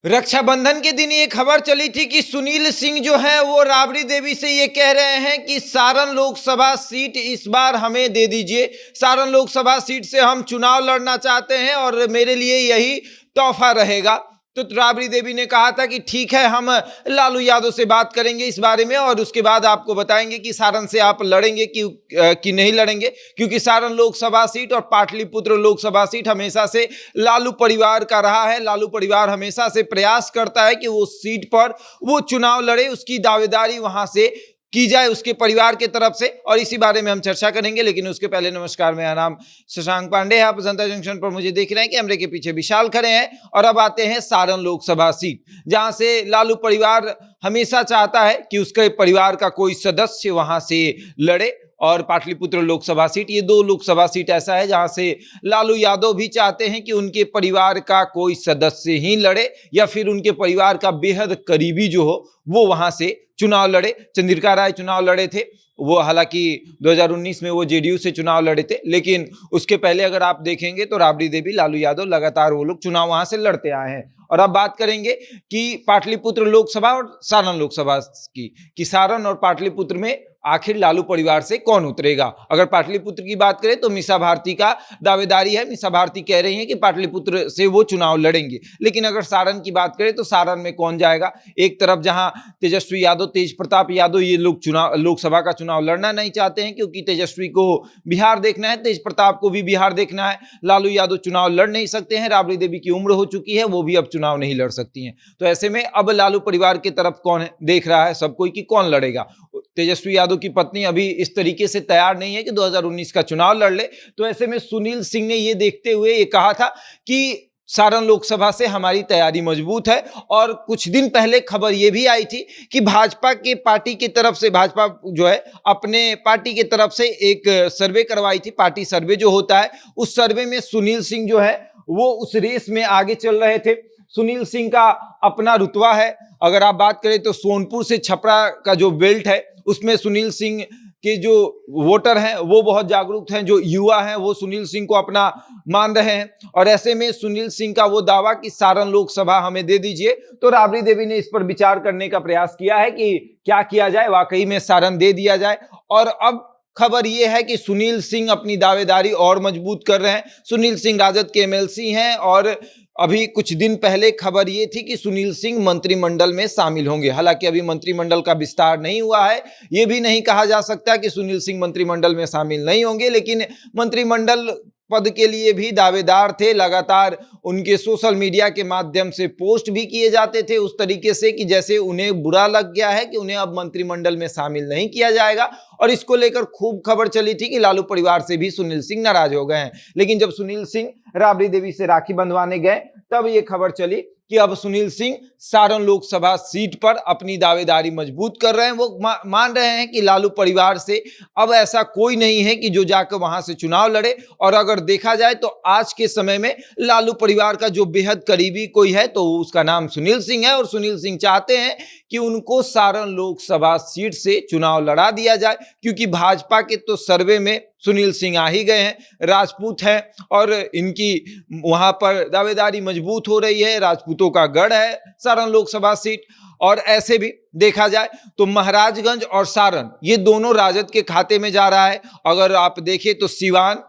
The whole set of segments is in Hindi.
रक्षाबंधन के दिन ये खबर चली थी कि सुनील सिंह जो है वो राबड़ी देवी से ये कह रहे हैं कि सारण लोकसभा सीट इस बार हमें दे दीजिए। सारण लोकसभा सीट से हम चुनाव लड़ना चाहते हैं और मेरे लिए यही तोहफा रहेगा। तो राबड़ी देवी ने कहा था कि ठीक है, हम लालू यादव से बात करेंगे इस बारे में और उसके बाद आपको बताएंगे कि सारण से आप लड़ेंगे कि नहीं लड़ेंगे, क्योंकि सारण लोकसभा सीट और पाटलिपुत्र लोकसभा सीट हमेशा से लालू परिवार का रहा है। लालू परिवार हमेशा से प्रयास करता है कि वो सीट पर वो चुनाव लड़े, उसकी दावेदारी वहां से की जाए उसके परिवार के तरफ से, और इसी बारे में हम चर्चा करेंगे। लेकिन उसके पहले नमस्कार, मेरा नाम शशांक पांडे है। आप जनता जंक्शन पर मुझे देख रहे हैं, कैमरे के पीछे विशाल खड़े हैं। और अब आते हैं सारण लोकसभा सीट, जहां से लालू परिवार हमेशा चाहता है कि उसके परिवार का कोई सदस्य वहां से लड़े। और पाटलिपुत्र लोकसभा सीट, ये दो लोकसभा सीट ऐसा है जहां से लालू यादव भी चाहते हैं कि उनके परिवार का कोई सदस्य ही लड़े या फिर उनके परिवार का बेहद करीबी जो हो वो वहां से चुनाव लड़े। चंद्रिका राय चुनाव लड़े थे, वो हालांकि 2019 में वो जेडीयू से चुनाव लड़े थे, लेकिन उसके पहले अगर आप देखेंगे तो राबड़ी देवी, लालू यादव लगातार वो लोग चुनाव वहां से लड़ते आए हैं। और अब बात करेंगे कि पाटलिपुत्र लोकसभा और सारण लोकसभा की, कि सारण और पाटलिपुत्र में आखिर लालू परिवार से कौन उतरेगा। अगर पाटलिपुत्र की बात करें तो मीसा भारती का दावेदारी है। मीसा भारती कह रही हैं कि पाटलिपुत्र से वो चुनाव लड़ेंगे। लेकिन अगर सारण की बात करें तो सारण में कौन जाएगा? एक तरफ जहां तेजस्वी यादव, तेज प्रताप यादव, ये लोग चुनाव लोकसभा का चुनाव लड़ना नहीं चाहते हैं, क्योंकि तेजस्वी को बिहार देखना है, तेज प्रताप को भी बिहार देखना है। लालू यादव चुनाव लड़ नहीं सकते हैं, राबड़ी देवी की उम्र हो चुकी है, वो भी अब चुनाव नहीं लड़ सकती हैं। तो ऐसे में अब लालू परिवार की तरफ कौन देख रहा है सब कोई कि कौन लड़ेगा। तेजस्वी यादव की पत्नी अभी इस तरीके से तैयार नहीं है कि 2019 का चुनाव लड़ ले। तो ऐसे में सुनील सिंह ने ये देखते हुए ये कहा था कि सारण लोकसभा से हमारी तैयारी मजबूत है। और कुछ दिन पहले खबर ये भी आई थी कि भाजपा के पार्टी की तरफ से, भाजपा जो है अपने पार्टी की तरफ से एक सर्वे करवाई थी, पार्टी सर्वे जो होता है, उस सर्वे में सुनील सिंह जो है वो उस रेस में आगे चल रहे थे। सुनील सिंह का अपना रुतबा है। अगर आप बात करें तो सोनपुर से छपरा का जो बेल्ट है उसमें सुनील सिंह के जो वोटर हैं वो बहुत जागरूक हैं, जो युवा हैं वो सुनील सिंह को अपना मान रहे हैं। और ऐसे में सुनील सिंह का वो दावा कि सारण लोकसभा हमें दे दीजिए, तो राबड़ी देवी ने इस पर विचार करने का प्रयास किया है कि क्या किया जाए, वाकई में सारण दे दिया जाए। और अब खबर यह है कि सुनील सिंह अपनी दावेदारी और मजबूत कर रहे हैं। सुनील सिंह राजद के एमएलसी हैं और अभी कुछ दिन पहले खबर ये थी कि सुनील सिंह मंत्रिमंडल में शामिल होंगे। हालांकि अभी मंत्रिमंडल का विस्तार नहीं हुआ है, ये भी नहीं कहा जा सकता कि सुनील सिंह मंत्रिमंडल में शामिल नहीं होंगे, लेकिन मंत्रिमंडल पद के लिए भी दावेदार थे। लगातार उनके सोशल मीडिया के माध्यम से पोस्ट भी किए जाते थे उस तरीके से कि जैसे उन्हें बुरा लग गया है कि उन्हें अब मंत्रिमंडल में शामिल नहीं किया जाएगा। और इसको लेकर खूब खबर चली थी कि लालू परिवार से भी सुनील सिंह नाराज हो गए हैं। लेकिन जब सुनील सिंह राबड़ी देवी से राखी बंधवाने गए तब ये खबर चली कि अब सुनील सिंह सारण लोकसभा सीट पर अपनी दावेदारी मजबूत कर रहे हैं। वो मान रहे हैं कि लालू परिवार से अब ऐसा कोई नहीं है कि जो जाकर वहां से चुनाव लड़े। और अगर देखा जाए तो आज के समय में लालू परिवार का जो बेहद करीबी कोई है तो उसका नाम सुनील सिंह है। और सुनील सिंह चाहते हैं कि उनको सारण लोकसभा सीट से चुनाव लड़ा दिया जाए, क्योंकि भाजपा के तो सर्वे में सुनील सिंह आ ही गए हैं, राजपूत हैं और इनकी वहां पर दावेदारी मजबूत हो रही है। राजपूतों का गढ़ है सारण लोकसभा सीट। और ऐसे भी देखा जाए तो महाराजगंज और सारण ये दोनों राजद के खाते में जा रहा है। अगर आप देखें तो सिवान,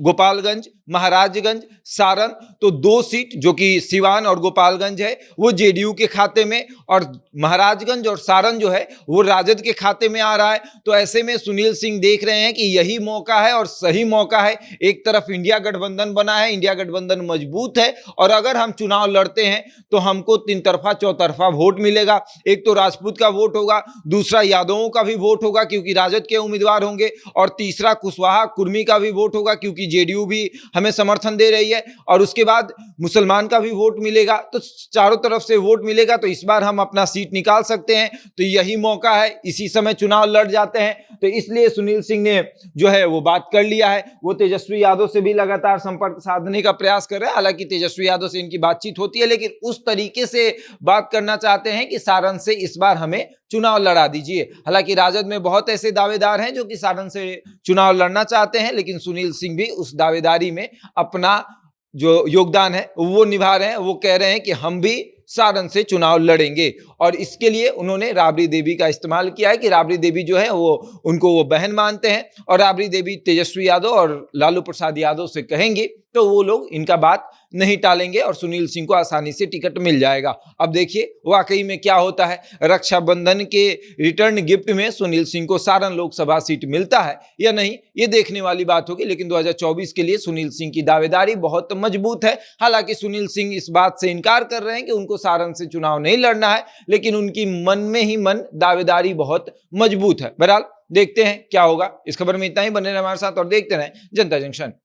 गोपालगंज, महाराजगंज, सारण, तो दो सीट जो कि सिवान और गोपालगंज है वो जेडीयू के खाते में, और महाराजगंज और सारण जो है वो राजद के खाते में आ रहा है। तो ऐसे में सुनील सिंह देख रहे हैं कि यही मौका है और सही मौका है। एक तरफ इंडिया गठबंधन बना है, इंडिया गठबंधन मजबूत है, और अगर हम चुनाव लड़ते हैं तो हमको तीन तरफा चौतरफा वोट मिलेगा। एक तो राजपूत का वोट होगा, दूसरा यादवों का भी वोट होगा क्योंकि राजद के उम्मीदवार होंगे, और तीसरा कुशवाहा कुर्मी का भी वोट होगा क्योंकि जेडीयू भी हमें समर्थन दे रही है, और उसके बाद मुसलमान का भी वोट मिलेगा। तो चारों तरफ से वोट मिलेगा, तो इस बार हम अपना सीट निकाल सकते हैं। तो यही मौका है, इसी समय चुनाव लड़ जाते हैं। तो इसलिए सुनील सिंह ने जो है वो बात कर लिया है। वो तेजस्वी यादव से भी लगातार संपर्क साधने का प्रयास कर रहे हैं। हालांकि तेजस्वी यादव से इनकी बातचीत होती है, लेकिन उस तरीके से बात करना चाहते हैं कि सारण से इस बार हमें चुनाव लड़ा दीजिए। हालांकि राजद में बहुत ऐसे दावेदार हैं जो कि सारण से चुनाव लड़ना चाहते हैं, लेकिन सुनील सिंह भी उस दावेदारी में अपना जो योगदान है वो निभा रहे हैं। वो कह रहे हैं कि हम भी सारण से चुनाव लड़ेंगे। और इसके लिए उन्होंने राबड़ी देवी का इस्तेमाल किया है कि राबड़ी देवी जो है वो उनको वो बहन मानते हैं और राबड़ी देवी तेजस्वी यादव और लालू प्रसाद यादव से कहेंगे तो वो लोग इनका बात नहीं टालेंगे और सुनील सिंह को आसानी से टिकट मिल जाएगा। अब देखिए वाकई में क्या होता है, रक्षाबंधन के रिटर्न गिफ्ट में सुनील सिंह को सारण लोकसभा सीट मिलता है या नहीं, ये देखने वाली बात होगी। लेकिन 2024 के लिए सुनील सिंह की दावेदारी बहुत मजबूत है। हालांकि सुनील सिंह इस बात से इनकार कर रहे हैं कि उनको सारण से चुनाव नहीं लड़ना है, लेकिन उनकी मन में ही मन दावेदारी बहुत मजबूत है। बहरहाल देखते हैं क्या होगा। इस खबर में इतना ही, बने रहे हमारे साथ और देखते रहें जनता जंक्शन।